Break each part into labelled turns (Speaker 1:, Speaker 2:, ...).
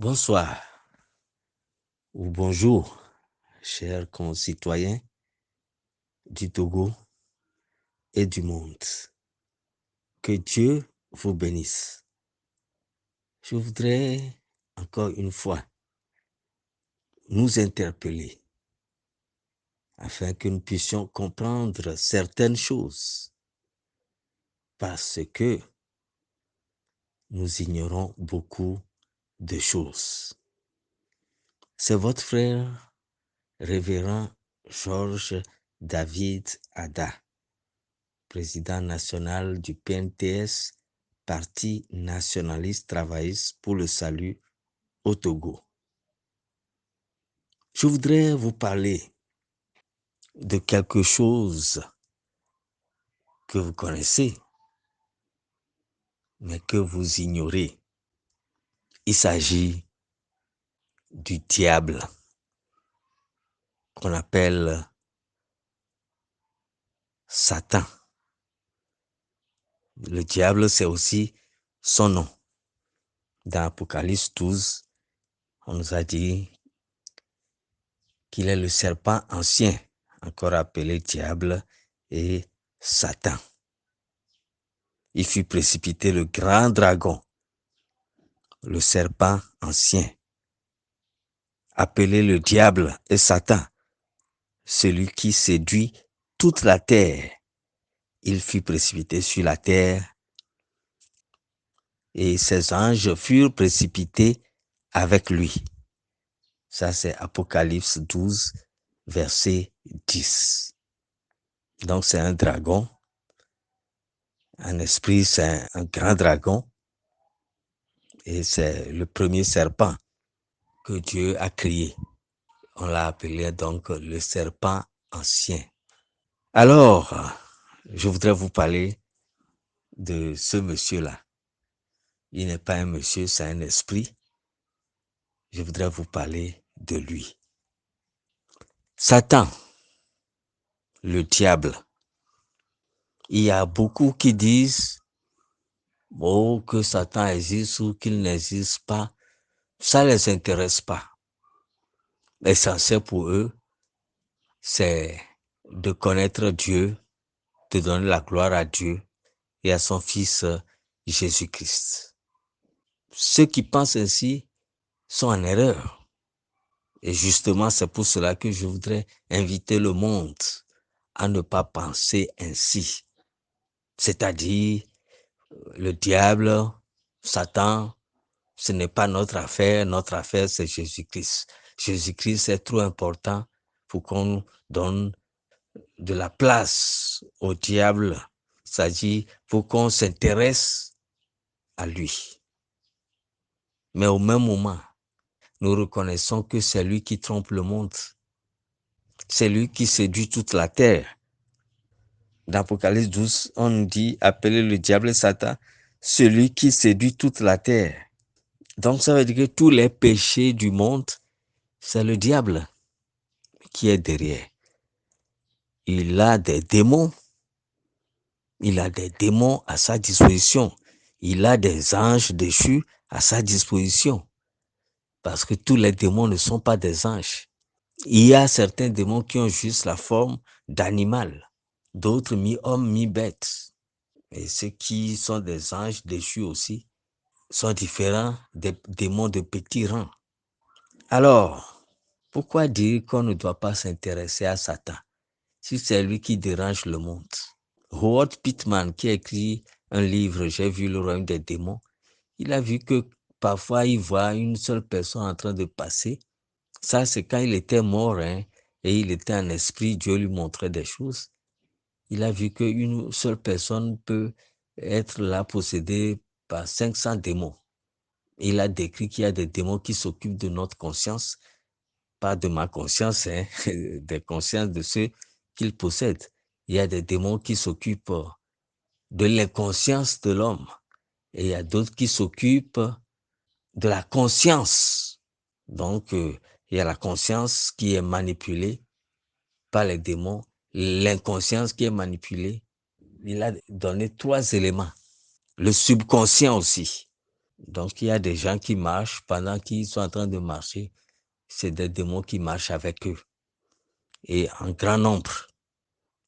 Speaker 1: Bonsoir ou bonjour, chers concitoyens du Togo et du monde. Que Dieu vous bénisse. Je voudrais encore une fois nous interpeller afin que nous puissions comprendre certaines choses parce que nous ignorons beaucoup de choses. C'est votre frère, révérend Georges David Ada, président national du PNTS, Parti nationaliste travailliste pour le salut au Togo. Je voudrais vous parler de quelque chose que vous connaissez, mais que vous ignorez. Il s'agit du diable, qu'on appelle Satan. Le diable, c'est aussi son nom. Dans Apocalypse 12, on nous a dit qu'il est le serpent ancien, encore appelé diable et Satan. Il fut précipité le grand dragon, le serpent ancien, appelé le diable et Satan, celui qui séduit toute la terre. Il fut précipité sur la terre et ses anges furent précipités avec lui. Ça, c'est Apocalypse 12, verset 10. Donc, c'est un dragon. Un esprit, c'est un grand dragon. Et c'est le premier serpent que Dieu a créé. On l'a appelé donc le serpent ancien. Alors, je voudrais vous parler de ce monsieur-là. Il n'est pas un monsieur, c'est un esprit. Je voudrais vous parler de lui. Satan, le diable. Il y a beaucoup qui disent que Satan existe ou qu'il n'existe pas. Ça ne les intéresse pas. L'essentiel pour eux, c'est de connaître Dieu, de donner la gloire à Dieu et à son Fils Jésus-Christ. Ceux qui pensent ainsi sont en erreur. Et justement, c'est pour cela que je voudrais inviter le monde à ne pas penser ainsi. C'est-à-dire, le diable, Satan, ce n'est pas notre affaire c'est Jésus-Christ. Jésus-Christ est trop important pour qu'on donne de la place au diable. C'est-à-dire, pour qu'on s'intéresse à lui. Mais au même moment, nous reconnaissons que c'est lui qui trompe le monde. C'est lui qui séduit toute la terre. Dans Apocalypse 12, on nous dit, appelez le diable Satan, celui qui séduit toute la terre. Donc ça veut dire que tous les péchés du monde, c'est le diable qui est derrière. Il a des démons. Il a des démons à sa disposition. Il a des anges déchus à sa disposition. Parce que tous les démons ne sont pas des anges. Il y a certains démons qui ont juste la forme d'animal, d'autres mi-homme, mi-bête. Et ceux qui sont des anges déchus aussi sont différents des démons de petit rang. Alors, pourquoi dire qu'on ne doit pas s'intéresser à Satan si c'est lui qui dérange le monde? Howard Pittman, qui a écrit un livre, J'ai vu le royaume des démons, il a vu que parfois il voit une seule personne en train de passer. Ça, c'est quand il était mort, et il était en esprit, Dieu lui montrait des choses. Il a vu qu'une seule personne peut être là possédée par 500 démons. Il a décrit qu'il y a des démons qui s'occupent de notre conscience, pas de ma conscience, des consciences de ceux qu'il possède. Il y a des démons qui s'occupent de l'inconscience de l'homme. Et il y a d'autres qui s'occupent de la conscience. Donc, il y a la conscience qui est manipulée par les démons, l'inconscience qui est manipulée. Il a donné 3 éléments. Le subconscient aussi. Donc, il y a des gens qui marchent pendant qu'ils sont en train de marcher. C'est des démons qui marchent avec eux et en grand nombre.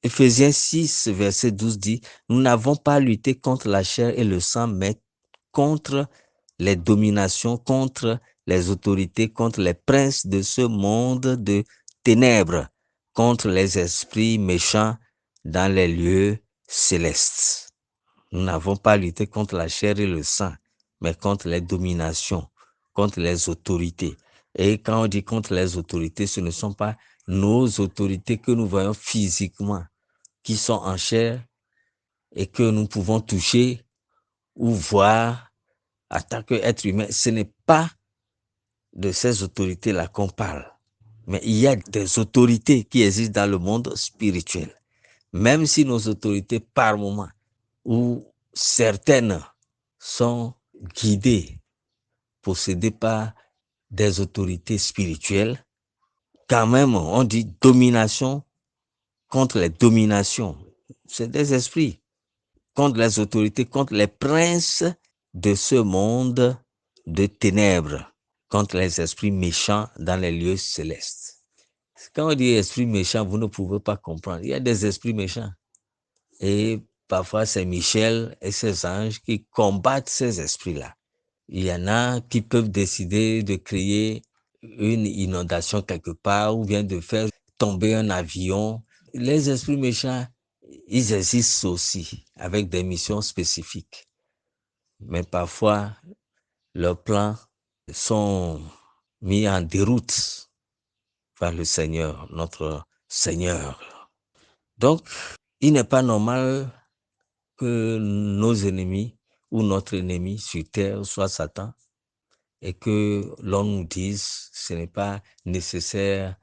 Speaker 1: Éphésiens 6, verset 12 dit, « Nous n'avons pas lutté contre la chair et le sang, mais contre les dominations, contre les autorités, contre les princes de ce monde de ténèbres, contre les esprits méchants dans les lieux célestes. » Nous n'avons pas lutté contre la chair et le sang, mais contre les dominations, contre les autorités. Et quand on dit contre les autorités, ce ne sont pas nos autorités que nous voyons physiquement, qui sont en chair et que nous pouvons toucher ou voir en tant qu'être humain. Ce n'est pas de ces autorités-là qu'on parle. Mais il y a des autorités qui existent dans le monde spirituel. Même si nos autorités, par moment, ou certaines sont guidées, possédées par des autorités spirituelles, quand même, on dit domination contre les dominations. C'est des esprits. Contre les autorités, contre les princes de ce monde de ténèbres, contre les esprits méchants dans les lieux célestes. Quand on dit esprit méchant, vous ne pouvez pas comprendre. Il y a des esprits méchants. Et parfois, c'est Michel et ses anges qui combattent ces esprits-là. Il y en a qui peuvent décider de créer une inondation quelque part ou bien de faire tomber un avion. Les esprits méchants, ils existent aussi avec des missions spécifiques. Mais parfois, leurs plans sont mis en déroute par le Seigneur, notre Seigneur. Donc, il n'est pas normal que nos ennemis ou notre ennemi sur terre soit Satan et que l'on nous dise ce n'est pas nécessaire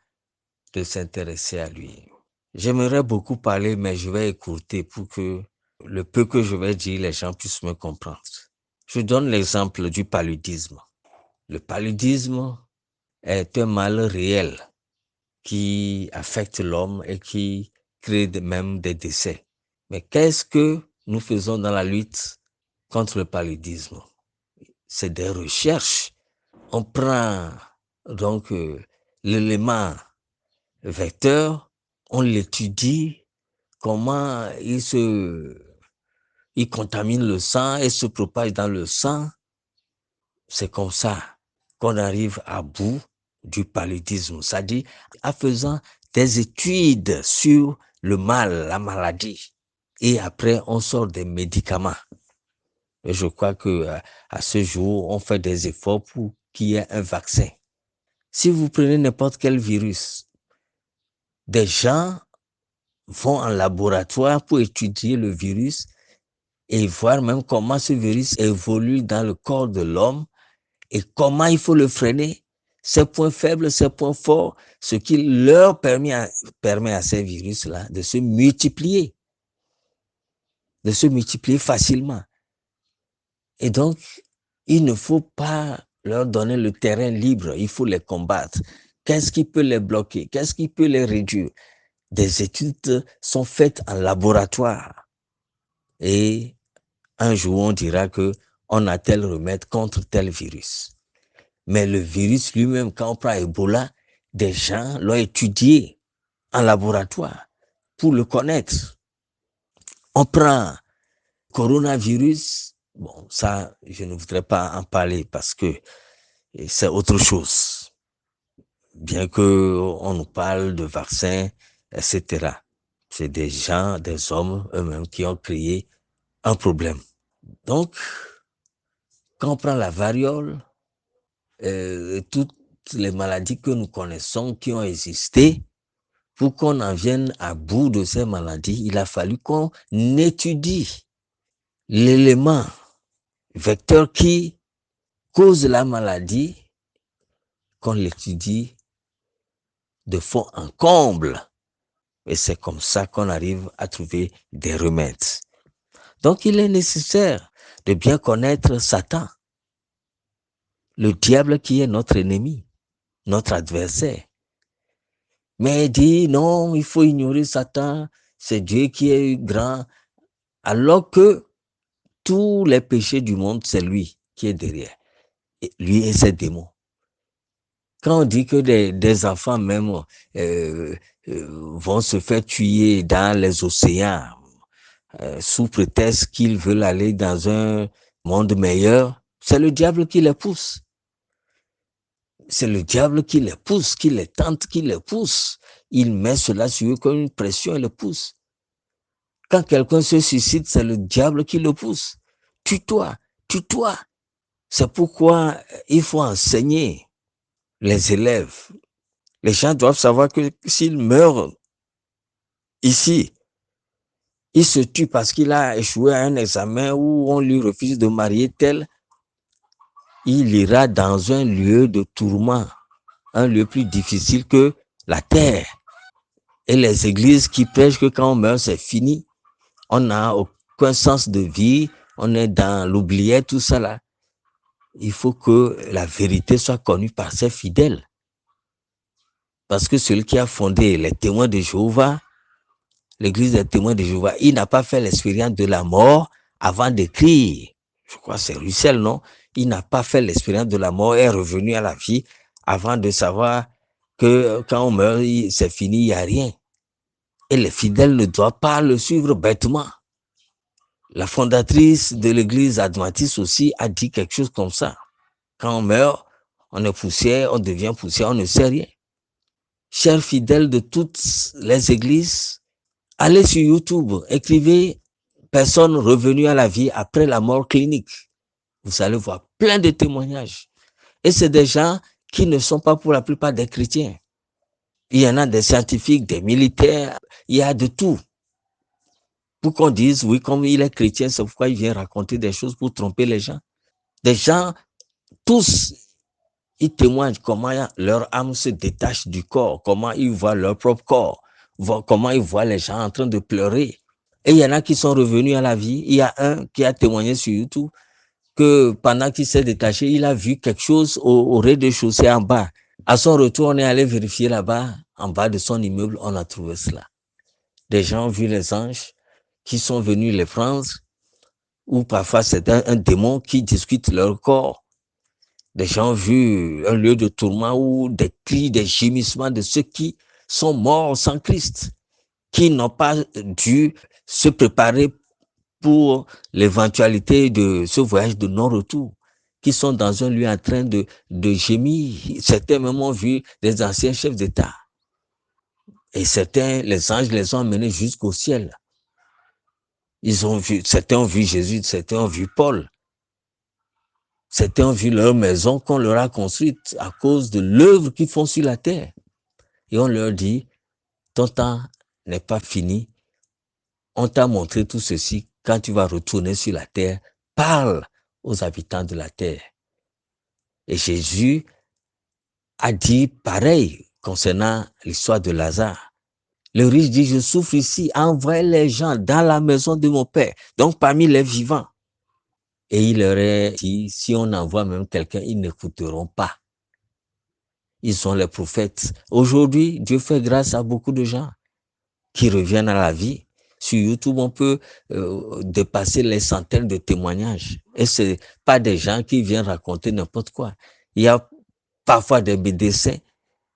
Speaker 1: de s'intéresser à lui. J'aimerais beaucoup parler, mais je vais écourter pour que le peu que je vais dire, les gens puissent me comprendre. Je donne l'exemple du paludisme. Le paludisme est un mal réel qui affecte l'homme et qui crée même des décès. Mais qu'est-ce que nous faisons dans la lutte contre le paludisme? C'est des recherches. On prend donc l'élément vecteur, on l'étudie, comment il contamine le sang et se propage dans le sang. C'est comme ça qu'on arrive à bout du paludisme, c'est-à-dire en faisant des études sur le mal, la maladie. Et après, on sort des médicaments. Et je crois que à ce jour, on fait des efforts pour qu'il y ait un vaccin. Si vous prenez n'importe quel virus, des gens vont en laboratoire pour étudier le virus et voir même comment ce virus évolue dans le corps de l'homme et comment il faut le freiner, ses points faibles, ses points forts, ce qui leur permet à ces virus-là de se multiplier facilement. Et donc, il ne faut pas leur donner le terrain libre, il faut les combattre. Qu'est-ce qui peut les bloquer? Qu'est-ce qui peut les réduire? Des études sont faites en laboratoire. Et un jour, on dira que on a tel remède contre tel virus. Mais le virus lui-même, quand on prend Ebola, des gens l'ont étudié en laboratoire pour le connaître. On prend coronavirus, bon, ça, je ne voudrais pas en parler parce que c'est autre chose. Bien que on nous parle de vaccins, etc. C'est des gens, des hommes eux-mêmes qui ont créé un problème. Donc, quand on prend la variole, toutes les maladies que nous connaissons qui ont existé, pour qu'on en vienne à bout de ces maladies, il a fallu qu'on étudie l'élément vecteur qui cause la maladie, qu'on l'étudie de fond en comble. Et c'est comme ça qu'on arrive à trouver des remèdes. Donc, il est nécessaire de bien connaître Satan, le diable qui est notre ennemi, notre adversaire. Mais il dit, non, il faut ignorer Satan, c'est Dieu qui est grand, alors que tous les péchés du monde, c'est lui qui est derrière. Lui et ses démons. Quand on dit que des enfants même vont se faire tuer dans les océans sous prétexte qu'ils veulent aller dans un monde meilleur, c'est le diable qui les pousse. C'est le diable qui les pousse, qui les tente, qui les pousse. Il met cela sur eux comme une pression et les pousse. Quand quelqu'un se suicide, c'est le diable qui le pousse. Tue-toi, tue-toi. C'est pourquoi il faut enseigner les élèves. Les gens doivent savoir que s'ils meurent ici, il se tue parce qu'il a échoué à un examen où on lui refuse de marier tel, il ira dans un lieu de tourment, un lieu plus difficile que la terre. Et les églises qui prêchent que quand on meurt, c'est fini, on n'a aucun sens de vie, on est dans l'oubliette, tout ça là. Il faut que la vérité soit connue par ses fidèles. Parce que celui qui a fondé les témoins de Jéhovah, l'église des témoins de Jéhovah, il n'a pas fait l'expérience de la mort avant d'écrire. Je crois que c'est Russell, non? Il n'a pas fait l'expérience de la mort et est revenu à la vie avant de savoir que quand on meurt, c'est fini, il n'y a rien. Et les fidèles ne doivent pas le suivre bêtement. La fondatrice de l'église adventiste aussi a dit quelque chose comme ça. Quand on meurt, on est poussière, on devient poussière, on ne sait rien. Chers fidèles de toutes les églises, allez sur YouTube, écrivez « Personne revenue à la vie après la mort clinique ». Vous allez voir plein de témoignages. Et c'est des gens qui ne sont pas pour la plupart des chrétiens. Il y en a des scientifiques, des militaires, il y a de tout. Pour qu'on dise, oui, comme il est chrétien, c'est pourquoi il vient raconter des choses pour tromper les gens. Des gens, tous, ils témoignent comment leur âme se détache du corps, comment ils voient leur propre corps, comment ils voient les gens en train de pleurer. Et il y en a qui sont revenus à la vie. Il y a un qui a témoigné sur YouTube que pendant qu'il s'est détaché, il a vu quelque chose au rez-de-chaussée en bas. À son retour, on est allé vérifier là-bas, en bas de son immeuble, on a trouvé cela. Des gens ont vu les anges qui sont venus les prendre, ou parfois c'est un démon qui discute leur corps. Des gens ont vu un lieu de tourment où des cris, des gémissements de ceux qui sont morts sans Christ, qui n'ont pas dû se préparer pour l'éventualité de ce voyage de non-retour, qui sont dans un lieu en train de gémir. Certains même ont vu des anciens chefs d'État. Et certains, les anges les ont emmenés jusqu'au ciel. Certains ont vu Jésus, certains ont vu Paul. Certains ont vu leur maison qu'on leur a construite à cause de l'œuvre qu'ils font sur la terre. Et on leur dit, ton temps n'est pas fini. On t'a montré tout ceci. Quand tu vas retourner sur la terre, parle aux habitants de la terre. Et Jésus a dit pareil concernant l'histoire de Lazare. Le riche dit, je souffre ici, envoie les gens dans la maison de mon Père, donc parmi les vivants. Et il leur a dit, si on envoie même quelqu'un, ils n'écouteront pas. Ils sont les prophètes. Aujourd'hui, Dieu fait grâce à beaucoup de gens qui reviennent à la vie. Sur YouTube, on peut dépasser les centaines de témoignages. Et c'est pas des gens qui viennent raconter n'importe quoi. Il y a parfois des médecins,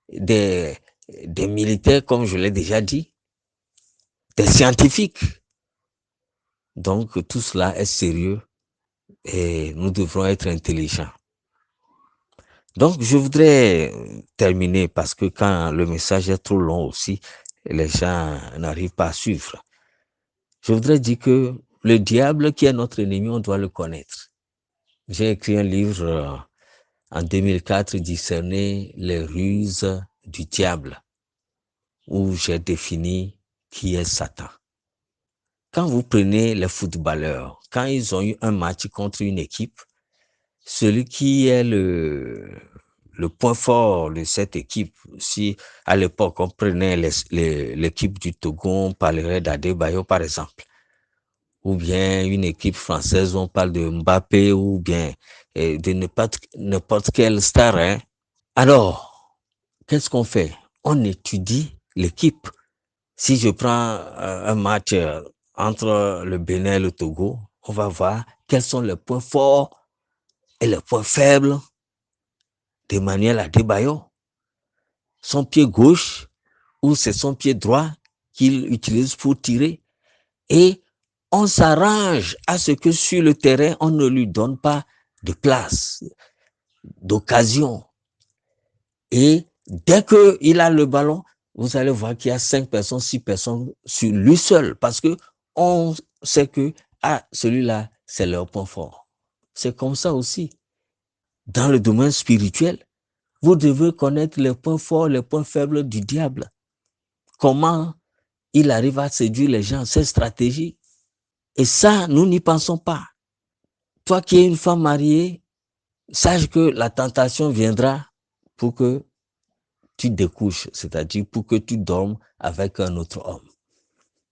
Speaker 1: des militaires, comme je l'ai déjà dit, des scientifiques. Donc, tout cela est sérieux et nous devrons être intelligents. Donc, je voudrais terminer parce que quand le message est trop long aussi, les gens n'arrivent pas à suivre. Je voudrais dire que le diable qui est notre ennemi, on doit le connaître. J'ai écrit un livre en 2004, Discerner les ruses du diable, où j'ai défini qui est Satan. Quand vous prenez les footballeurs, quand ils ont eu un match contre une équipe, celui qui est le point fort de cette équipe, si à l'époque on prenait l'équipe du Togo, on parlerait d'Adebayo par exemple, ou bien une équipe française, on parle de Mbappé, ou bien de n'importe quelle star. Hein. Alors, qu'est-ce qu'on fait? On étudie l'équipe. Si je prends un match entre le Bénin et le Togo, on va voir quels sont les points forts et le point faible d'Emmanuel Adebayo. Son pied gauche, ou c'est son pied droit qu'il utilise pour tirer. Et on s'arrange à ce que sur le terrain, on ne lui donne pas de place, d'occasion. Et dès qu'il a le ballon, vous allez voir qu'il y a 5 personnes, 6 personnes sur lui seul, parce que on sait que celui-là, c'est leur point fort. C'est comme ça aussi. Dans le domaine spirituel, vous devez connaître les points forts, les points faibles du diable. Comment il arrive à séduire les gens, ses stratégies. Et ça, nous n'y pensons pas. Toi qui es une femme mariée, sache que la tentation viendra pour que tu découches, c'est-à-dire pour que tu dormes avec un autre homme.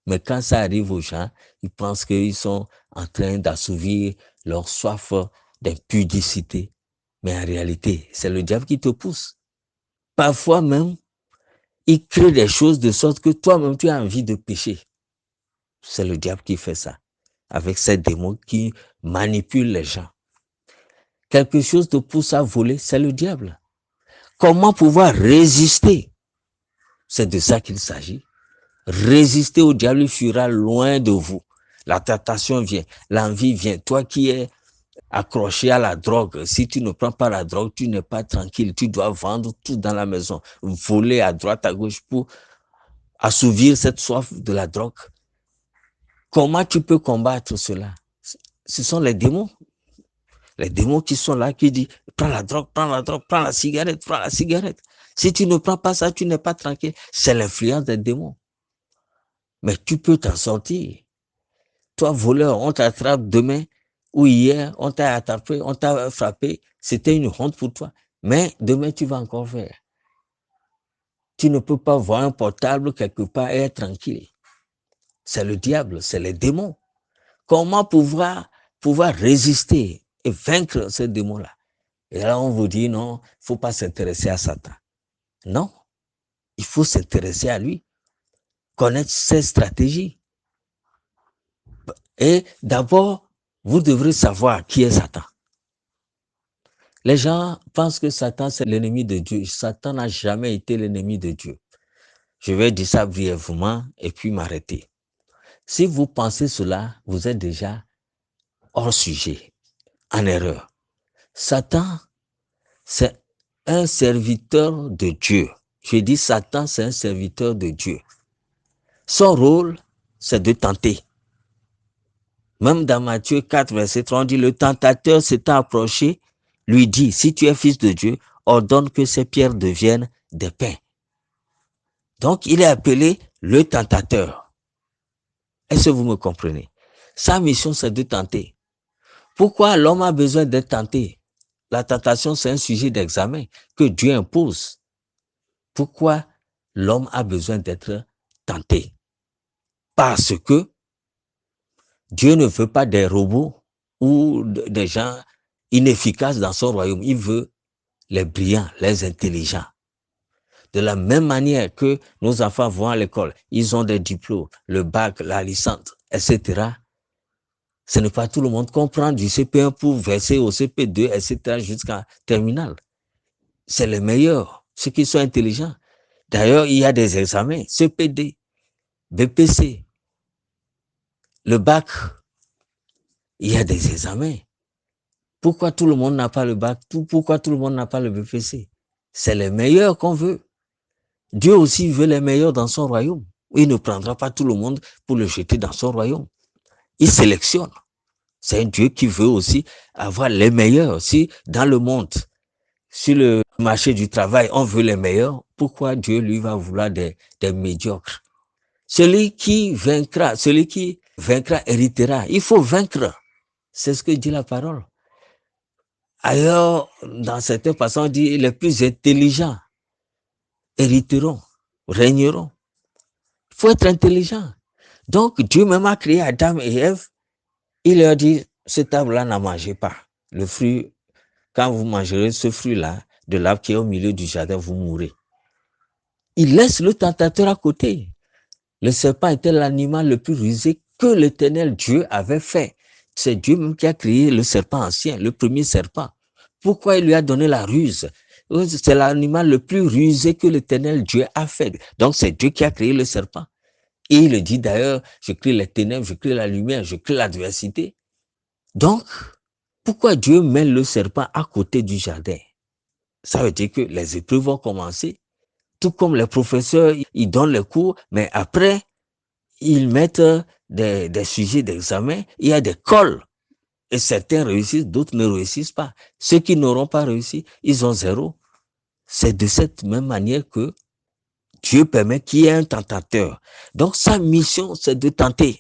Speaker 1: Mais quand ça arrive aux gens, ils pensent qu'ils sont en train d'assouvir leur soif d'impudicité. Mais en réalité, c'est le diable qui te pousse. Parfois même, il crée des choses de sorte que toi-même, tu as envie de pécher. C'est le diable qui fait ça, avec ces démons qui manipulent les gens. Quelque chose te pousse à voler, c'est le diable. Comment pouvoir résister? C'est de ça qu'il s'agit. Résister au diable, il fuira loin de vous. La tentation vient, l'envie vient. Toi qui es accroché à la drogue, si tu ne prends pas la drogue, tu n'es pas tranquille. Tu dois vendre tout dans la maison, voler à droite, à gauche pour assouvir cette soif de la drogue. Comment tu peux combattre cela? Ce sont les démons. Les démons qui sont là, qui disent, prends la drogue, prends la drogue, prends la cigarette, prends la cigarette. Si tu ne prends pas ça, tu n'es pas tranquille. C'est l'influence des démons. Mais tu peux t'en sortir. Toi, voleur, on t'attrape demain ou hier, on t'a attrapé, on t'a frappé. C'était une honte pour toi. Mais demain, tu vas encore faire. Tu ne peux pas voir un portable quelque part et être tranquille. C'est le diable, c'est les démons. Comment pouvoir résister et vaincre ces démons-là? Et là, on vous dit, non, il ne faut pas s'intéresser à Satan. Non, il faut s'intéresser à lui, connaître ses stratégies. Et d'abord, vous devrez savoir qui est Satan. Les gens pensent que Satan, c'est l'ennemi de Dieu. Satan n'a jamais été l'ennemi de Dieu. Je vais dire ça brièvement et puis m'arrêter. Si vous pensez cela, vous êtes déjà hors sujet, en erreur. Satan, c'est un serviteur de Dieu. Je dis Satan, c'est un serviteur de Dieu. Son rôle, c'est de tenter. Même dans Matthieu 4, verset 3, on dit, le tentateur s'étant approché, lui dit, si tu es fils de Dieu, ordonne que ces pierres deviennent des pains. Donc, il est appelé le tentateur. Est-ce que vous me comprenez? Sa mission, c'est de tenter. Pourquoi l'homme a besoin d'être tenté? La tentation, c'est un sujet d'examen que Dieu impose. Pourquoi l'homme a besoin d'être tenté? Parce que Dieu ne veut pas des robots ou des gens inefficaces dans son royaume. Il veut les brillants, les intelligents. De la même manière que nos enfants vont à l'école, ils ont des diplômes, le bac, la licence, etc. Ce n'est pas tout le monde qui comprend du CP1 pour verser au CP2, etc. jusqu'à terminale. C'est les meilleurs, ceux qui sont intelligents. D'ailleurs, il y a des examens, CPD, BPC, le bac, il y a des examens. Pourquoi tout le monde n'a pas le bac? Pourquoi tout le monde n'a pas le BPC? C'est les meilleurs qu'on veut. Dieu aussi veut les meilleurs dans son royaume. Il ne prendra pas tout le monde pour le jeter dans son royaume. Il sélectionne. C'est un Dieu qui veut aussi avoir les meilleurs. Si dans le monde, sur le marché du travail, on veut les meilleurs, pourquoi Dieu lui va vouloir des médiocres? Celui qui vaincra héritera. Il faut vaincre. C'est ce que dit la parole. Ailleurs, dans certaines façons, on dit les plus intelligents hériteront, régneront. Il faut être intelligent. Donc, Dieu même a créé Adam et Ève. Il leur dit, cet arbre-là, n'en mangez pas. Le fruit, quand vous mangerez ce fruit-là, de l'arbre qui est au milieu du jardin, vous mourrez. Il laisse le tentateur à côté. Le serpent était l'animal le plus rusé que l'Éternel Dieu avait fait. C'est Dieu même qui a créé le serpent ancien, le premier serpent. Pourquoi il lui a donné la ruse? C'est l'animal le plus rusé que l'Éternel Dieu a fait. Donc c'est Dieu qui a créé le serpent. Et il le dit d'ailleurs, je crée les ténèbres, je crée la lumière, je crée l'adversité. Donc, pourquoi Dieu met le serpent à côté du jardin? Ça veut dire que les épreuves vont commencer. Tout comme les professeurs, ils donnent les cours, mais après, ils mettent des sujets d'examen. Il y a des cols. Et certains réussissent, d'autres ne réussissent pas. Ceux qui n'auront pas réussi, ils ont 0. C'est de cette même manière que Dieu permet qu'il y ait un tentateur. Donc sa mission, c'est de tenter.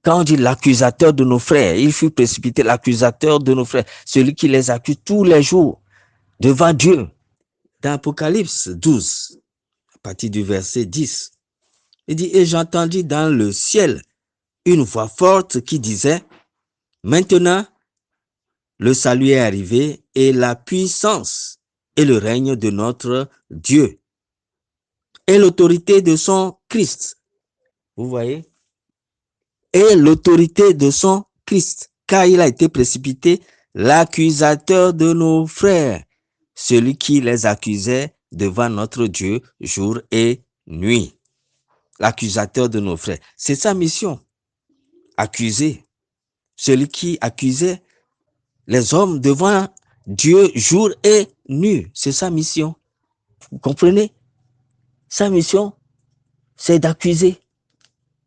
Speaker 1: Quand on dit l'accusateur de nos frères, il fut précipité, l'accusateur de nos frères, celui qui les accuse tous les jours devant Dieu. Dans Apocalypse 12, à partir du verset 10, il dit, et j'entendis dans le ciel une voix forte qui disait, maintenant, le salut est arrivé et la puissance et le règne de notre Dieu et l'autorité de son Christ. Vous voyez? Et l'autorité de son Christ, car il a été précipité, l'accusateur de nos frères, celui qui les accusait devant notre Dieu jour et nuit. L'accusateur de nos frères. C'est sa mission. Accuser. Celui qui accusait les hommes devant Dieu jour et nuit. C'est sa mission. Vous comprenez? Sa mission, c'est d'accuser.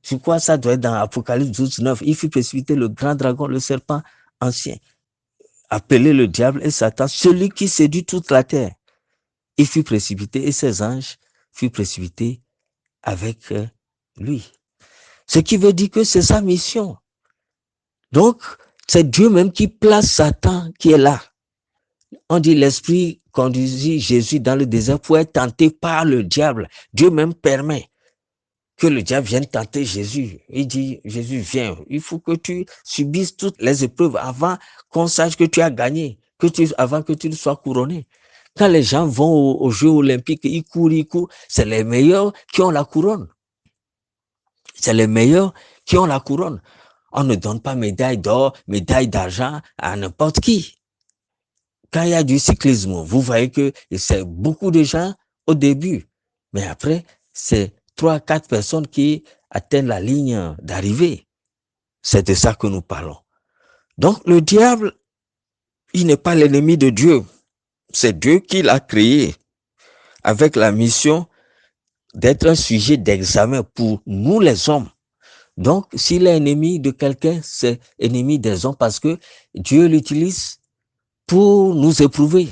Speaker 1: Je crois que ça doit être dans Apocalypse 12, 9. Il fut précipité le grand dragon, le serpent ancien, appelé le diable et Satan, celui qui séduit toute la terre. Il fut précipité et ses anges furent précipités avec lui. Ce qui veut dire que c'est sa mission. Donc, c'est Dieu même qui place Satan qui est là. On dit l'esprit conduisit Jésus dans le désert pour être tenté par le diable. Dieu même permet que le diable vienne tenter Jésus. Il dit, Jésus, viens, il faut que tu subisses toutes les épreuves avant qu'on sache que tu as gagné, avant que tu sois couronné. Quand les gens vont aux Jeux olympiques, ils courent, c'est les meilleurs qui ont la couronne. C'est les meilleurs qui ont la couronne. On ne donne pas médaille d'or, médaille d'argent à n'importe qui. Quand il y a du cyclisme, vous voyez que c'est beaucoup de gens au début, mais après, c'est 3-4 personnes qui atteignent la ligne d'arrivée. C'est de ça que nous parlons. Donc, le diable, il n'est pas l'ennemi de Dieu. C'est Dieu qui l'a créé avec la mission d'être un sujet d'examen pour nous les hommes. Donc, s'il est ennemi de quelqu'un, c'est ennemi des hommes parce que Dieu l'utilise pour nous éprouver.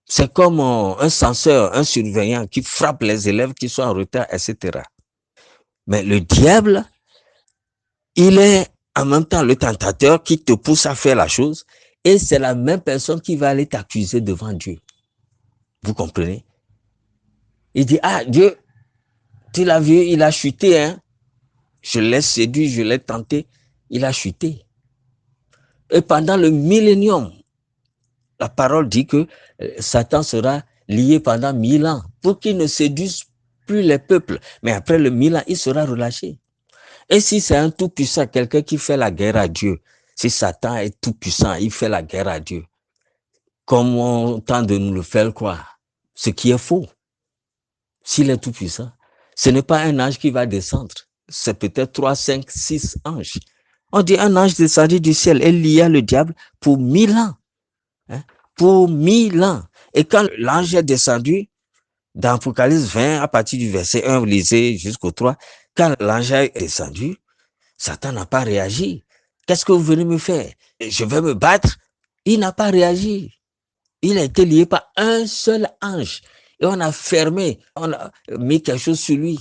Speaker 1: C'est comme un censeur, un surveillant qui frappe les élèves qui sont en retard, etc. Mais le diable, il est en même temps le tentateur qui te pousse à faire la chose et c'est la même personne qui va aller t'accuser devant Dieu. Vous comprenez? Il dit, ah Dieu, tu l'as vu, il a chuté, hein? Je l'ai séduit, je l'ai tenté, il a chuté. Et pendant le millénium, la parole dit que Satan sera lié pendant 1000 ans pour qu'il ne séduise plus les peuples. Mais après le 1000 ans, il sera relâché. Et si c'est un tout-puissant, quelqu'un qui fait la guerre à Dieu, si Satan est tout-puissant, il fait la guerre à Dieu, comme on tente de nous le faire croire, ce qui est faux. S'il est tout-puissant, ce n'est pas un ange qui va descendre, c'est peut-être 3, 5, 6 anges. On dit un ange descendu du ciel et lia le diable pour 1000 ans. Hein, pour 1000 ans. Et quand l'ange est descendu, dans Apocalypse 20, à partir du verset 1, vous lisez jusqu'au 3, quand l'ange est descendu, Satan n'a pas réagi. Qu'est-ce que vous venez me faire? Je vais me battre? Il n'a pas réagi. Il a été lié par un seul ange. Et on a fermé, on a mis quelque chose sur lui,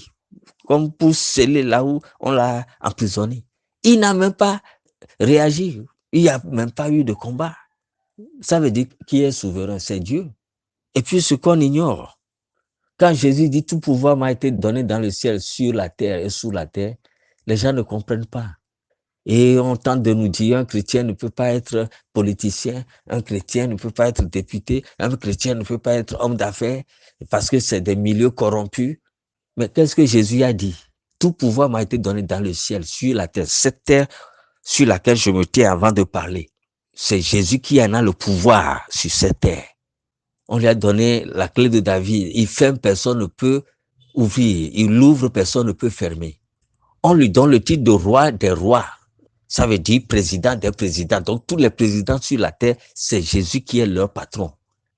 Speaker 1: comme pour sceller là où on l'a emprisonné. Il n'a même pas réagi. Il n'y a même pas eu de combat. Ça veut dire qui est souverain, c'est Dieu. Et puis ce qu'on ignore, quand Jésus dit tout pouvoir m'a été donné dans le ciel, sur la terre et sous la terre, les gens ne comprennent pas. Et on tente de nous dire un chrétien ne peut pas être politicien, un chrétien ne peut pas être député, un chrétien ne peut pas être homme d'affaires parce que c'est des milieux corrompus. Mais qu'est-ce que Jésus a dit? Tout pouvoir m'a été donné dans le ciel, sur la terre, cette terre sur laquelle je me tiens avant de parler. c'est Jésus qui en a le pouvoir sur cette terre. On lui a donné la clé de David. Il ferme, personne ne peut ouvrir. Il ouvre, personne ne peut fermer. On lui donne le titre de roi des rois. Ça veut dire président des présidents. Donc tous les présidents sur la terre, c'est Jésus qui est leur patron.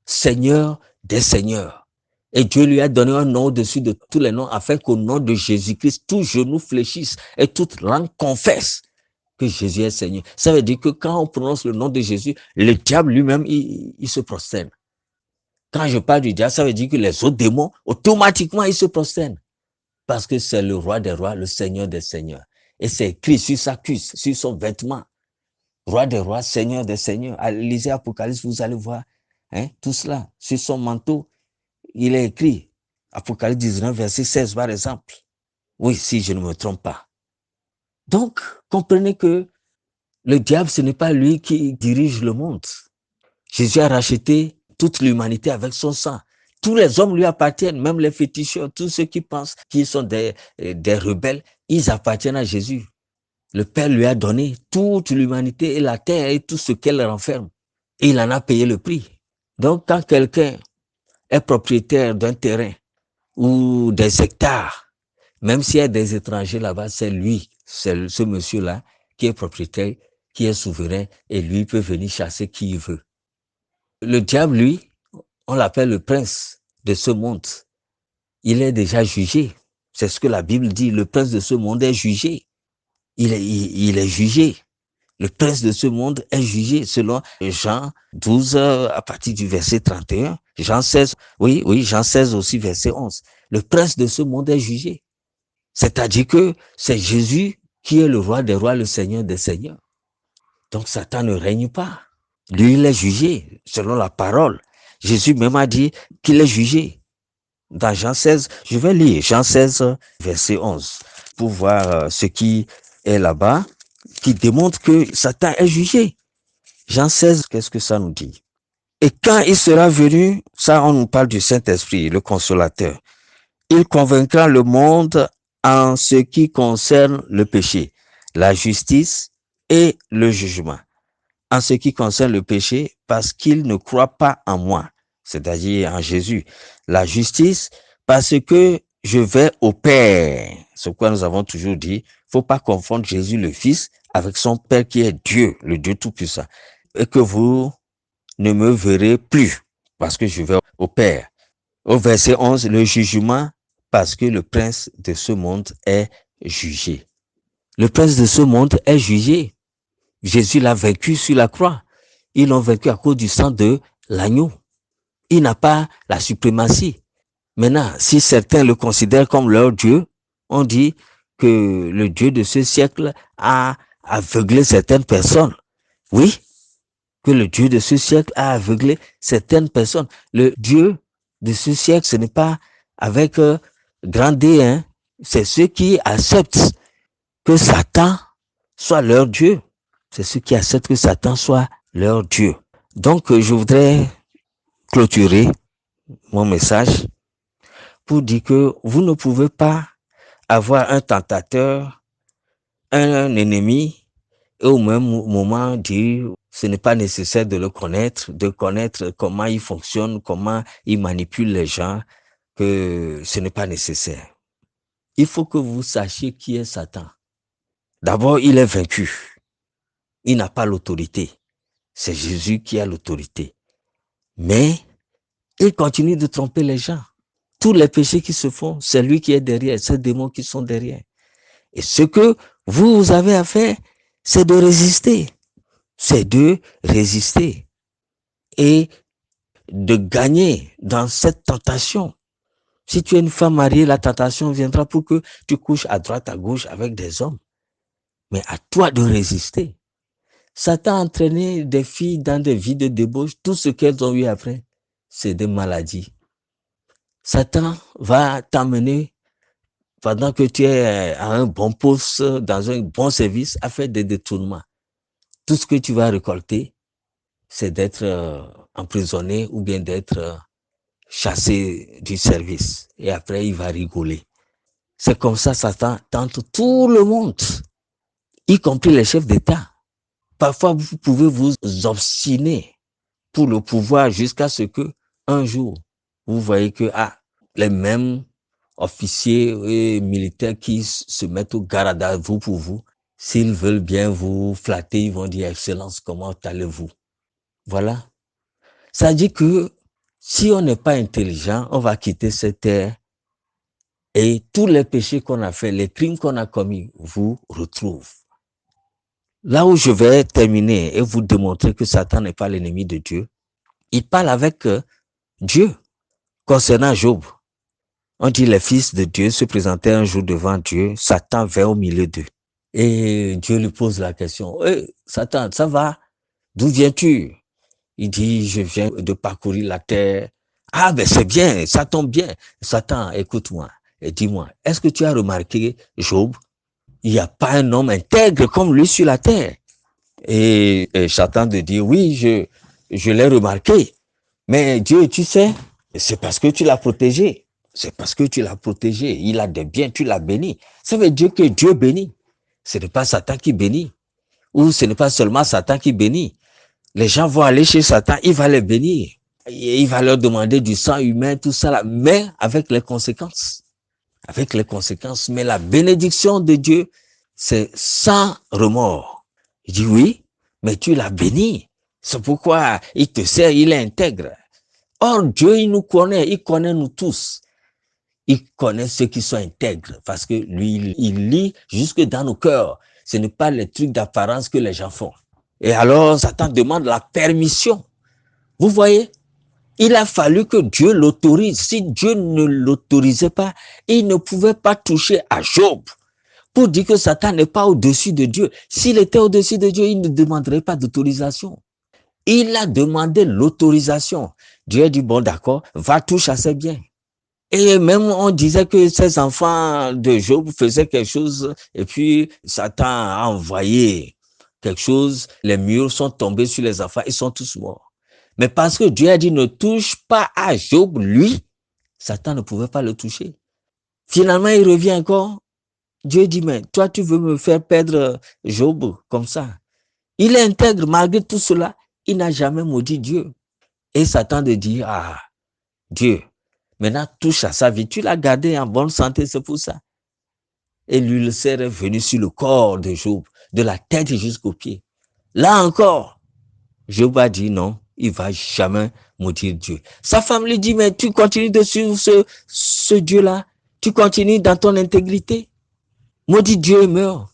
Speaker 1: Seigneur des seigneurs. Et Dieu lui a donné un nom au-dessus de tous les noms afin qu'au nom de Jésus-Christ, tout genou fléchisse et toute langue confesse que Jésus est Seigneur. Ça veut dire que quand on prononce le nom de Jésus, le diable lui-même, il se prosterne. Quand je parle du diable, ça veut dire que les autres démons, automatiquement, ils se prosternent. Parce que c'est le roi des rois, le Seigneur des seigneurs. Et c'est écrit sur sa cuisse, sur son vêtement. Roi des rois, Seigneur des seigneurs. Lisez Apocalypse, vous allez voir tout cela. Sur son manteau, il est écrit. Apocalypse 19, verset 16, par exemple. Oui, si je ne me trompe pas. Donc, comprenez que le diable, ce n'est pas lui qui dirige le monde. Jésus a racheté toute l'humanité avec son sang. Tous les hommes lui appartiennent, même les féticheurs, tous ceux qui pensent qu'ils sont des rebelles, ils appartiennent à Jésus. Le Père lui a donné toute l'humanité et la terre et tout ce qu'elle renferme. Et il en a payé le prix. Donc, quand quelqu'un est propriétaire d'un terrain ou des hectares, même s'il y a des étrangers là-bas, c'est lui, c'est ce monsieur-là qui est propriétaire, qui est souverain, et lui peut venir chasser qui il veut. Le diable, lui, on l'appelle le prince de ce monde. Il est déjà jugé. C'est ce que la Bible dit. Le prince de ce monde est jugé. Il est jugé. Le prince de ce monde est jugé selon Jean 12 à partir du verset 31. Jean 16, oui, Jean 16 aussi verset 11. Le prince de ce monde est jugé. C'est-à-dire que c'est Jésus qui est le roi des rois, le Seigneur des seigneurs. Donc Satan ne règne pas. Lui, il est jugé selon la parole. Jésus même a dit qu'il est jugé. Dans Jean 16, je vais lire Jean 16, verset 11, pour voir ce qui est là-bas, qui démontre que Satan est jugé. Jean 16, qu'est-ce que ça nous dit? Et quand il sera venu, ça on nous parle du Saint-Esprit, le consolateur, il convaincra le monde en ce qui concerne le péché, la justice et le jugement. En ce qui concerne le péché, parce qu'il ne croit pas en moi, c'est-à-dire en Jésus. La justice, parce que je vais au Père. C'est quoi nous avons toujours dit. Faut pas confondre Jésus le Fils avec son Père qui est Dieu, le Dieu Tout-Puissant. Et que vous ne me verrez plus, parce que je vais au Père. Au verset 11, le jugement, parce que le prince de ce monde est jugé. Le prince de ce monde est jugé. Jésus l'a vaincu sur la croix. Ils l'ont vaincu à cause du sang de l'agneau. Il n'a pas la suprématie. Maintenant, si certains le considèrent comme leur Dieu, on dit que le Dieu de ce siècle a aveuglé certaines personnes. Oui, que le Dieu de ce siècle a aveuglé certaines personnes. Le Dieu de ce siècle, ce n'est pas avec grand D, hein. C'est ceux qui acceptent que Satan soit leur Dieu. C'est ceux qui acceptent que Satan soit leur Dieu. Donc, je voudrais clôturer mon message pour dire que vous ne pouvez pas avoir un tentateur, un ennemi, et au même moment dire ce n'est pas nécessaire de le connaître, de connaître comment il fonctionne, comment il manipule les gens, que ce n'est pas nécessaire. Il faut que vous sachiez qui est Satan. D'abord, il est vaincu. Il n'a pas l'autorité. C'est Jésus qui a l'autorité. Mais il continue de tromper les gens. Tous les péchés qui se font, c'est lui qui est derrière, c'est les démons qui sont derrière. Et ce que vous avez à faire, c'est de résister. C'est de résister. Et de gagner dans cette tentation. Si tu es une femme mariée, la tentation viendra pour que tu couches à droite, à gauche avec des hommes. Mais à toi de résister. Satan a entraîné des filles dans des vies de débauche. Tout ce qu'elles ont eu après, c'est des maladies. Satan va t'amener, pendant que tu es à un bon poste, dans un bon service, à faire des détournements. Tout ce que tu vas récolter, c'est d'être emprisonné ou bien d'être chassé du service. Et après, il va rigoler. C'est comme ça, Satan tente tout le monde, y compris les chefs d'État. Parfois, vous pouvez vous obstiner pour le pouvoir jusqu'à ce que un jour, vous voyez que les mêmes officiers et militaires qui se mettent au garde à vous pour vous, s'ils veulent bien vous flatter, ils vont dire Excellence, comment allez-vous? Voilà. Ça dit que si on n'est pas intelligent, on va quitter cette terre et tous les péchés qu'on a fait, les crimes qu'on a commis, vous retrouvent. Là où je vais terminer et vous démontrer que Satan n'est pas l'ennemi de Dieu, il parle avec Dieu concernant Job. On dit les fils de Dieu se présentaient un jour devant Dieu, Satan vint au milieu d'eux. Et Dieu lui pose la question, hey, Satan, ça va? D'où viens-tu? Il dit, je viens de parcourir la terre. Ah, ben c'est bien, ça tombe bien. Satan, écoute-moi et dis-moi, est-ce que tu as remarqué Job? Il n'y a pas un homme intègre comme lui sur la terre. Et Satan de dire, oui, je l'ai remarqué. Mais Dieu, tu sais, c'est parce que tu l'as protégé. C'est parce que tu l'as protégé. Il a des biens, tu l'as béni. Ça veut dire que Dieu bénit. Ce n'est pas Satan qui bénit. Ou ce n'est pas seulement Satan qui bénit. Les gens vont aller chez Satan, il va les bénir. Et il va leur demander du sang humain, tout ça là, mais avec les conséquences. Avec les conséquences. Mais la bénédiction de Dieu, c'est sans remords. Il dit oui, mais tu l'as béni. C'est pourquoi il te sert, il est intègre. Or, Dieu, il nous connaît, il connaît nous tous. Il connaît ceux qui sont intègres parce que lui, il lit jusque dans nos cœurs. Ce n'est pas les trucs d'apparence que les gens font. Et alors, Satan demande la permission. Vous voyez, il a fallu que Dieu l'autorise. Si Dieu ne l'autorisait pas, il ne pouvait pas toucher à Job pour dire que Satan n'est pas au-dessus de Dieu. S'il était au-dessus de Dieu, il ne demanderait pas d'autorisation. Il a demandé l'autorisation. Dieu a dit, bon d'accord, va toucher à ses biens. Et même on disait que ces enfants de Job faisaient quelque chose et puis Satan a envoyé quelque chose, les murs sont tombés sur les enfants, ils sont tous morts. Mais parce que Dieu a dit ne touche pas à Job, lui, Satan ne pouvait pas le toucher. Finalement, il revient encore. Dieu dit, mais toi, tu veux me faire perdre Job comme ça. Il est intègre, malgré tout cela, il n'a jamais maudit Dieu. Et Satan de dire, Dieu, maintenant touche à sa vie, tu l'as gardé en bonne santé, c'est pour ça. Et l'ulcère est venu sur le corps de Job, de la tête jusqu'aux pieds. Là encore, Job a dit non, il va jamais maudire Dieu. Sa femme lui dit, mais tu continues de suivre ce Dieu-là, tu continues dans ton intégrité. Maudit Dieu et meurt.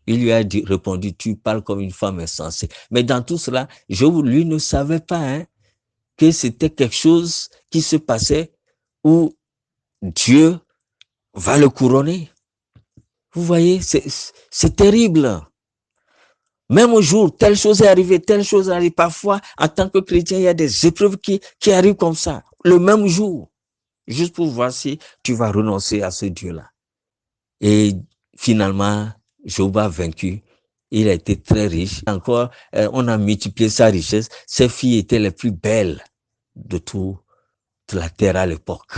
Speaker 1: Il lui a répondu, tu parles comme une femme insensée. Mais dans tout cela, Job, lui, ne savait pas que c'était quelque chose qui se passait où Dieu va le couronner. Vous voyez, c'est terrible. Même au jour, telle chose est arrivée, telle chose arrive. Parfois, en tant que chrétien, il y a des épreuves qui arrivent comme ça, le même jour, juste pour voir si tu vas renoncer à ce Dieu-là. Et finalement, Job a vaincu. Il a été très riche. Encore, on a multiplié sa richesse. Ses filles étaient les plus belles de toute la terre à l'époque.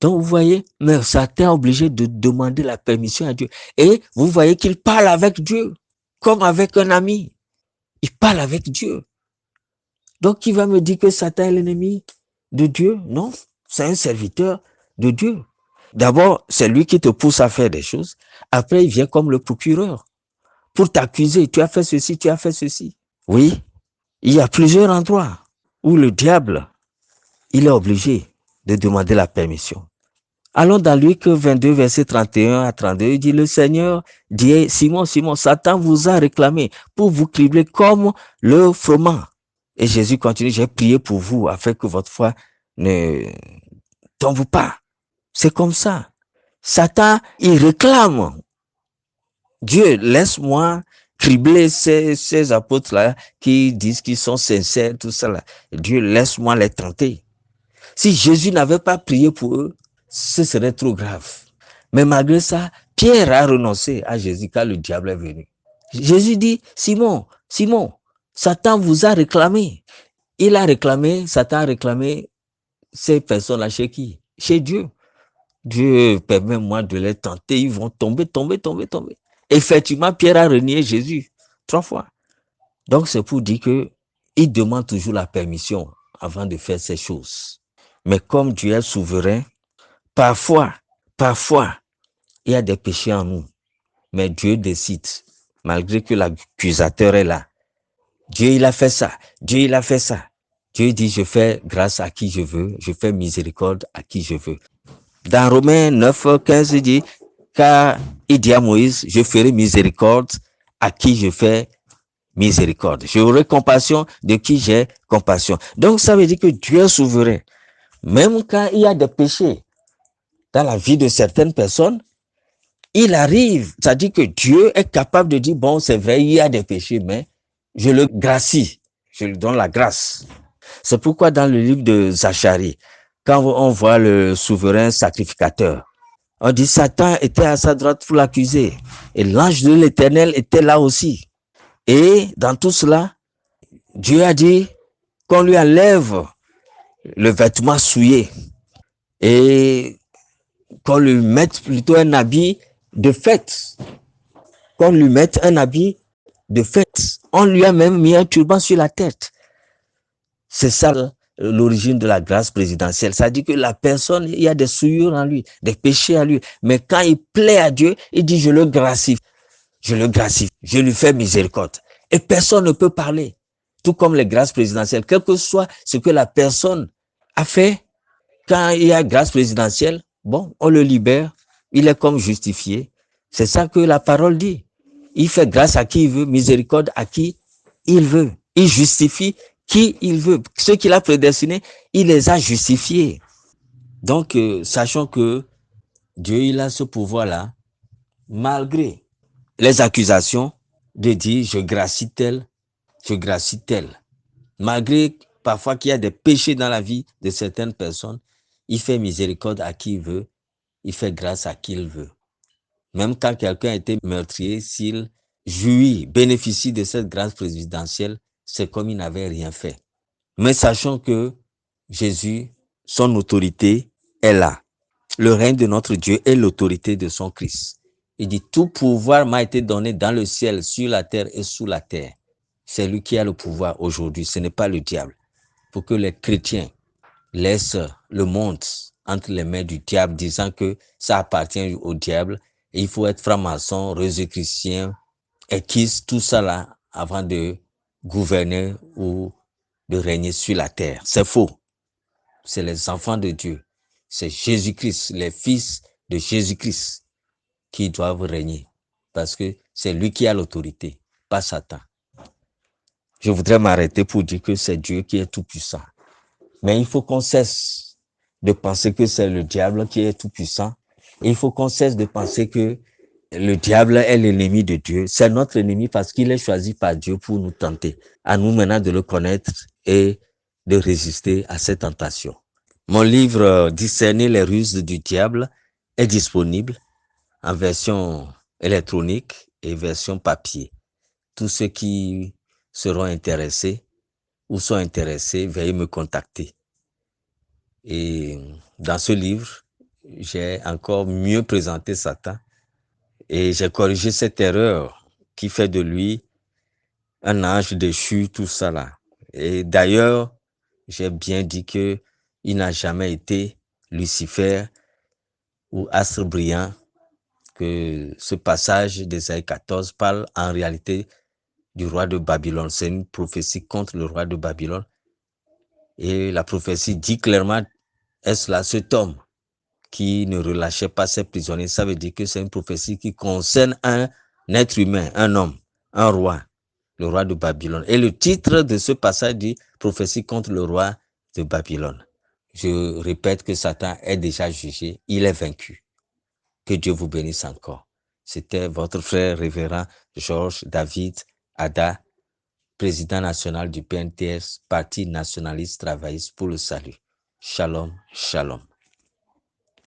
Speaker 1: Donc, vous voyez, mais Satan est obligé de demander la permission à Dieu. Et vous voyez qu'il parle avec Dieu, comme avec un ami. Il parle avec Dieu. Donc, il va me dire que Satan est l'ennemi de Dieu? Non, c'est un serviteur de Dieu. D'abord, c'est lui qui te pousse à faire des choses. Après, il vient comme le procureur pour t'accuser. Tu as fait ceci, tu as fait ceci. Oui, il y a plusieurs endroits où le diable, il est obligé de demander la permission. Allons dans Luc 22, verset 31 à 32, il dit, le Seigneur dit, Simon, Simon, Satan vous a réclamé pour vous cribler comme le froment. Et Jésus continue, j'ai prié pour vous afin que votre foi ne tombe pas. C'est comme ça. Satan, il réclame. Dieu, laisse-moi cribler ces apôtres-là qui disent qu'ils sont sincères, tout ça là. Dieu, laisse-moi les tenter. Si Jésus n'avait pas prié pour eux, ce serait trop grave. Mais malgré ça, Pierre a renoncé à Jésus quand le diable est venu. Jésus dit, Simon, Simon, Satan vous a réclamé. Il a réclamé, Satan a réclamé ces personnes-là chez qui? Chez Dieu. Dieu, permet-moi de les tenter, ils vont tomber. Effectivement, Pierre a renié Jésus 3 fois. Donc, c'est pour dire que il demande toujours la permission avant de faire ces choses. Mais comme Dieu est souverain, parfois, il y a des péchés en nous. Mais Dieu décide, malgré que l'accusateur est là. Dieu, il a fait ça. Dieu, il a fait ça. Dieu dit, je fais grâce à qui je veux, je fais miséricorde à qui je veux. Dans Romains 9, 15, il dit, car il dit à Moïse, je ferai miséricorde à qui je fais miséricorde. J'aurai compassion de qui j'ai compassion. Donc, ça veut dire que Dieu est souverain. Même quand il y a des péchés dans la vie de certaines personnes, il arrive, c'est-à-dire que Dieu est capable de dire, bon, c'est vrai, il y a des péchés, mais je le gracie, je lui donne la grâce. C'est pourquoi dans le livre de Zacharie, quand on voit le souverain sacrificateur, on dit Satan était à sa droite pour l'accuser. Et l'ange de l'Éternel était là aussi. Et dans tout cela, Dieu a dit qu'on lui enlève le vêtement souillé et qu'on lui mette plutôt un habit de fête. Qu'on lui mette un habit de fête. On lui a même mis un turban sur la tête. C'est ça l'origine de la grâce présidentielle. Ça dit que la personne, il y a des souillures en lui, des péchés en lui. Mais quand il plaît à Dieu, il dit, je le gracie, je lui fais miséricorde. Et personne ne peut parler. Tout comme les grâces présidentielles, quel que soit ce que la personne a fait, quand il y a grâce présidentielle, bon, on le libère, il est comme justifié. C'est ça que la parole dit. Il fait grâce à qui il veut, miséricorde à qui il veut. Il justifie qui il veut. Ceux qu'il a prédestinés, il les a justifiés. Donc, sachons que Dieu, il a ce pouvoir-là, malgré les accusations de dire je gracie tel, je gracie tel. Malgré parfois qu'il y a des péchés dans la vie de certaines personnes, il fait miséricorde à qui il veut, il fait grâce à qui il veut. Même quand quelqu'un a été meurtrier, s'il jouit, bénéficie de cette grâce présidentielle, c'est comme il n'avait rien fait. Mais sachons que Jésus, son autorité est là. Le règne de notre Dieu est l'autorité de son Christ. Il dit, tout pouvoir m'a été donné dans le ciel, sur la terre et sous la terre. C'est lui qui a le pouvoir aujourd'hui, ce n'est pas le diable. Pour que les chrétiens laissent le monde entre les mains du diable, disant que ça appartient au diable, et il faut être franc-maçon, réseau-chrétien, équiste, tout ça là, avant de gouverner ou de régner sur la terre. C'est faux. C'est les enfants de Dieu. C'est Jésus-Christ, les fils de Jésus-Christ qui doivent régner. Parce que c'est lui qui a l'autorité, pas Satan. Je voudrais m'arrêter pour dire que c'est Dieu qui est tout-puissant. Mais il faut qu'on cesse de penser que c'est le diable qui est tout-puissant. Il faut qu'on cesse de penser que le diable est l'ennemi de Dieu. C'est notre ennemi parce qu'il est choisi par Dieu pour nous tenter. À nous maintenant de le connaître et de résister à cette tentation. Mon livre Discerner les ruses du diable est disponible en version électronique et version papier. Tous ceux qui seront intéressés ou sont intéressés, veuillez me contacter. Et dans ce livre, j'ai encore mieux présenté Satan et j'ai corrigé cette erreur qui fait de lui un ange déchu, tout ça là. Et d'ailleurs, j'ai bien dit que il n'a jamais été Lucifer ou astre brillant, que ce passage d'Ésaïe 14 parle en réalité du roi de Babylone. C'est une prophétie contre le roi de Babylone. Et la prophétie dit clairement, est-ce là cet homme qui ne relâchait pas ses prisonniers? Ça veut dire que c'est une prophétie qui concerne un être humain, un homme, un roi, le roi de Babylone. Et le titre de ce passage dit prophétie contre le roi de Babylone. Je répète que Satan est déjà jugé, il est vaincu. Que Dieu vous bénisse encore. C'était votre frère révérend Georges David Ada, président national du PNTS, Parti nationaliste travailliste pour le salut. Shalom, shalom.